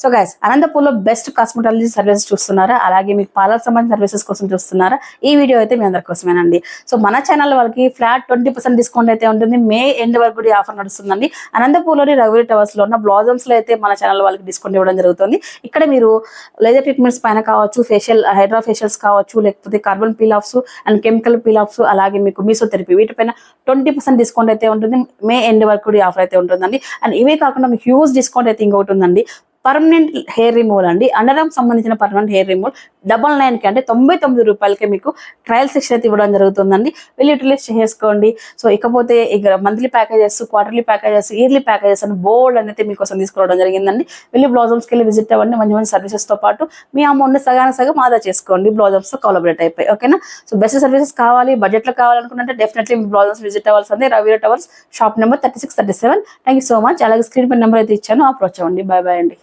So guys, అనంతపూర్లో best cosmetology services చూస్తున్నారా, అలాగే మీకు పార్లర్ సంబంధించిన సర్వీసెస్ కోసం చూస్తున్నారా, ఈ వీడియో అయితే మీ అందరి కోసమేనండి. సో మన ఛానల్ వాళ్ళకి ఫ్లాట్ 20% డిస్కౌంట్ అయితే ఉంటుంది. మే ఎండ్ వరకు కూడా ఆఫర్ నడుస్తుందండి. అనంతపూర్లోని రఘువీర్ టవర్స్ లో ఉన్న బ్లాజమ్స్ లో అయితే మన ఛానల్ వాళ్ళకి డిస్కౌంట్ ఇవ్వడం జరుగుతుంది. ఇక్కడ మీరు లేజర్ ట్రీట్మెంట్స్ పైన కావచ్చు, ఫేషియల్ హైడ్రా ఫేషియల్స్ కావచ్చు, లేకపోతే carbon peel offs and chemical peel offs, అలాగే మీకు మీసోథెరపీ, వీటిపైన 20% డిస్కౌంట్ అయితే ఉంటుంది. మే ఎండ్ వరకు కూడా ఆఫర్ అయితే ఉంటుందండి. అండ్ ఇవే కాకుండా మీకు హ్యూజ్ డిస్కౌంట్ అయితే ఇంకొకటి ఉందండి. పర్మనెంట్ హెయిర్ రిమూవల్ అండి, అండర్ఆర్మ్ సంబంధించిన పర్మనెంట్ హెయిర్ రిమూవల్ 99కి అంటే 99 రూపాయలకే మీకు ట్రయల్ సెక్షన్ అయితే ఇవ్వడం జరుగుతుందండి. వెళ్ళి యూటిలైజ్ చేసుకోండి. సో ఇకపోతే ఇక monthly packages, quarterly packages, yearly packages అని బోల్డ్ అనేది మీకోసం తీసుకురావడం జరిగిందండి. వెళ్ళి బ్లౌజమ్స్కి వెళ్ళి విజిట్ అవ్వండి. మంచి మంచి సర్వీసెస్తో పాటు మీ అమౌంట్ సగం ఆదా చేసుకోండి బ్లౌజమ్స్తో కొలాబరేట్ అయిపోయి. ఓకేనా? సో బెస్ట్ సర్వీసెస్ కావాలి, బడ్జెట్లో కావాలనుకుంటే డెఫినెట్లీ మీ బ్లౌజమ్స్ విజిట్ అవ్వాల్సిందే. రఘువీర్ Towers, shop number 3637. Thank you so much. అలాగే స్క్రీన్ పై నెంబర్ అయితే ఇచ్చాను, అప్రోచ్ అవ్వండి. బాయ్ బాయ్ అండి.